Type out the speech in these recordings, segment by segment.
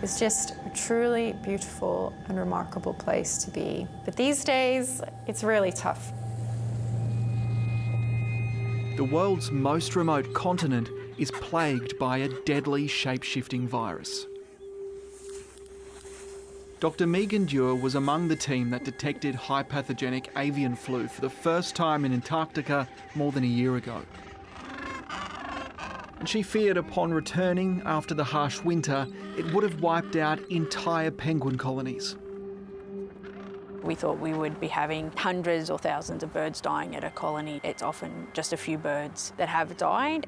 It's just a truly beautiful and remarkable place to be. But these days, it's really tough. The world's most remote continent is plagued by a deadly shape-shifting virus. Dr. Megan Dewar was among the team that detected high pathogenic avian flu for the first time in Antarctica more than a year ago. And she feared upon returning after the harsh winter, it would have wiped out entire penguin colonies. We thought we would be having hundreds or thousands of birds dying at a colony. It's often just a few birds that have died.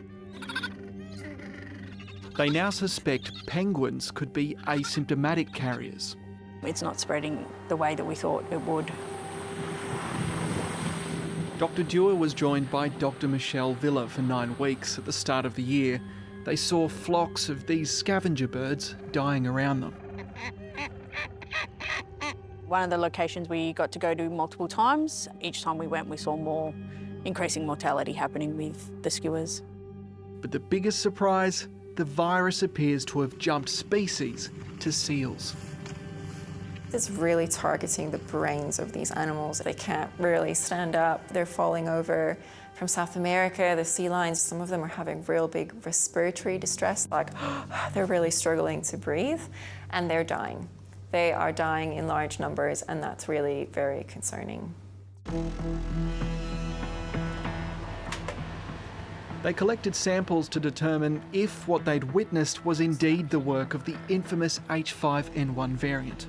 They now suspect penguins could be asymptomatic carriers. It's not spreading the way that we thought it would. Dr. Dewar was joined by Dr. Michelle Villa for 9 weeks at the start of the year. They saw flocks of these scavenger birds dying around them. One of the locations we got to go to multiple times. Each time we went, we saw more increasing mortality happening with the skuas. But the biggest surprise, the virus appears to have jumped species to seals. It's really targeting the brains of these animals. They can't really stand up. They're falling over. From South America, the sea lions, some of them are having real big respiratory distress, like they're really struggling to breathe, and they're dying. They are dying in large numbers, and that's really very concerning. They collected samples to determine if what they'd witnessed was indeed the work of the infamous H5N1 variant.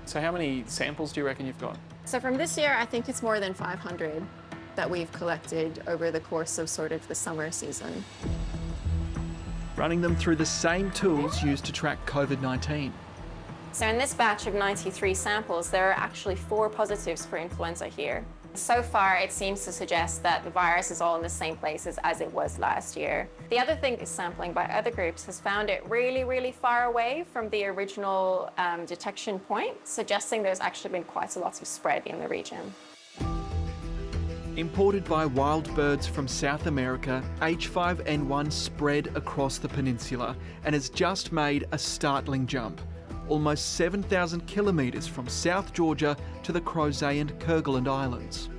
So how many samples do you reckon you've got? So from this year, I think it's more than 500 that we've collected over the course of sort of the summer season. Running them through the same tools used to track COVID-19. So in this batch of 93 samples, there are actually 4 positives for influenza here. So far, it seems to suggest that the virus is all in the same places as it was last year. The other thing is sampling by other groups has found it really, really far away from the original detection point, suggesting there's actually been quite a lot of spread in the region. Imported by wild birds from South America, H5N1 spread across the peninsula and has just made a startling jump. Almost 7,000 kilometres from South Georgia to the Crozet and Kerguelen Islands.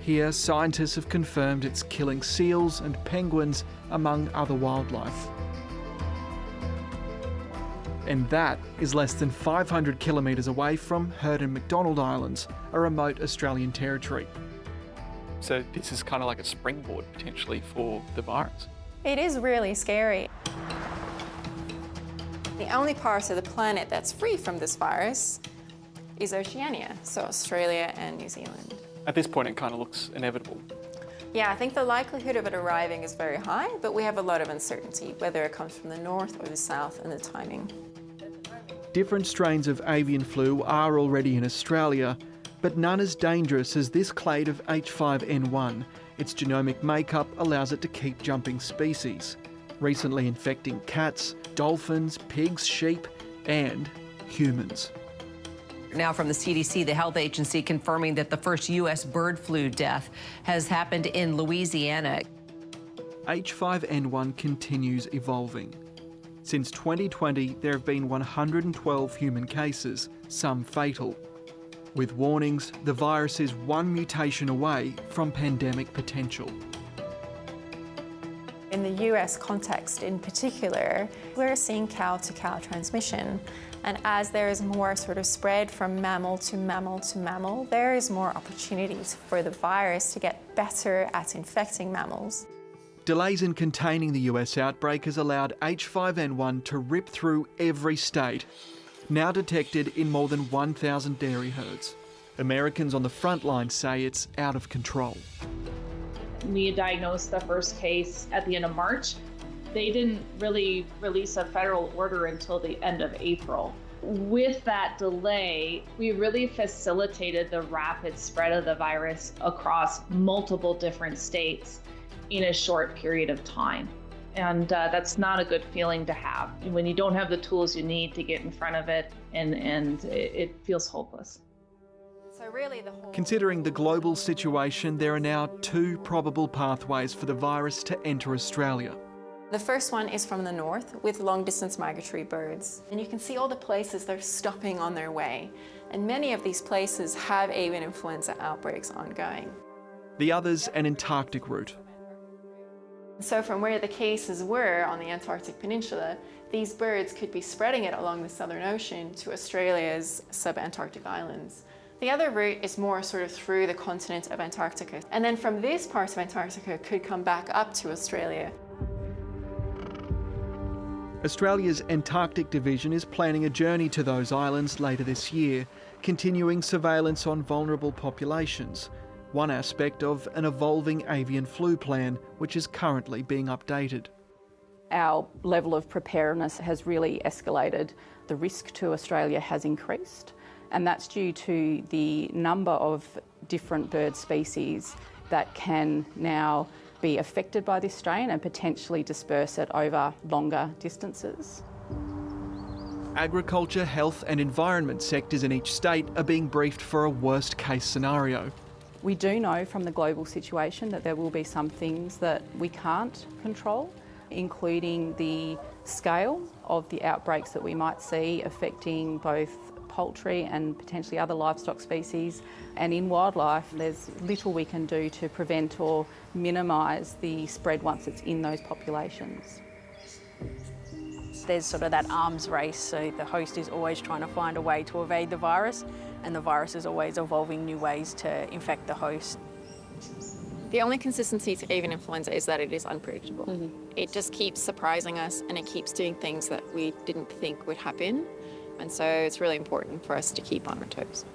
Here, scientists have confirmed it's killing seals and penguins, among other wildlife. And that is less than 500 kilometres away from Heard and McDonald Islands, a remote Australian territory. So this is kind of like a springboard potentially for the virus. It is really scary. The only part of the planet that's free from this virus is Oceania, so Australia and New Zealand. At this point, it kind of looks inevitable. Yeah, I think the likelihood of it arriving is very high, but we have a lot of uncertainty, whether it comes from the north or the south, and the timing. Different strains of avian flu are already in Australia, but none as dangerous as this clade of H5N1. Its genomic makeup allows it to keep jumping species, recently infecting cats, dolphins, pigs, sheep, and humans. Now from the CDC, the health agency confirming that the first U.S. bird flu death has happened in Louisiana. H5N1 continues evolving. Since 2020, there have been 112 human cases, some fatal. With warnings, the virus is one mutation away from pandemic potential. In the US context in particular, we're seeing cow-to-cow transmission. And as there is more sort of spread from mammal to mammal to mammal, there is more opportunities for the virus to get better at infecting mammals. Delays in containing the US outbreak has allowed H5N1 to rip through every state, now detected in more than 1,000 dairy herds. Americans on the front line say it's out of control. We diagnosed the first case at the end of March. They didn't really release a federal order until the end of April. With that delay, we really facilitated the rapid spread of the virus across multiple different states in a short period of time. And that's not a good feeling to have when you don't have the tools you need to get in front of it, and it feels hopeless. So really Considering the global situation, there are now 2 probable pathways for the virus to enter Australia. The first one is from the north with long-distance migratory birds. And you can see all the places they're stopping on their way. And many of these places have avian influenza outbreaks ongoing. The other's an Antarctic route. So from where the cases were on the Antarctic Peninsula, these birds could be spreading it along the Southern Ocean to Australia's sub-Antarctic islands. The other route is more sort of through the continent of Antarctica. And then from this part of Antarctica could come back up to Australia. Australia's Antarctic Division is planning a journey to those islands later this year, continuing surveillance on vulnerable populations, one aspect of an evolving avian flu plan which is currently being updated. Our level of preparedness has really escalated. The risk to Australia has increased, and that's due to the number of different bird species that can now be affected by this strain and potentially disperse it over longer distances. Agriculture, health and environment sectors in each state are being briefed for a worst-case scenario. We do know from the global situation that there will be some things that we can't control, including the scale of the outbreaks that we might see affecting both poultry and potentially other livestock species. And in wildlife, there's little we can do to prevent or minimise the spread once it's in those populations. There's sort of that arms race, so the host is always trying to find a way to evade the virus, and the virus is always evolving new ways to infect the host. The only consistency to avian influenza is that it is unpredictable. It just keeps surprising us and it keeps doing things that we didn't think would happen. And so it's really important for us to keep on our toes.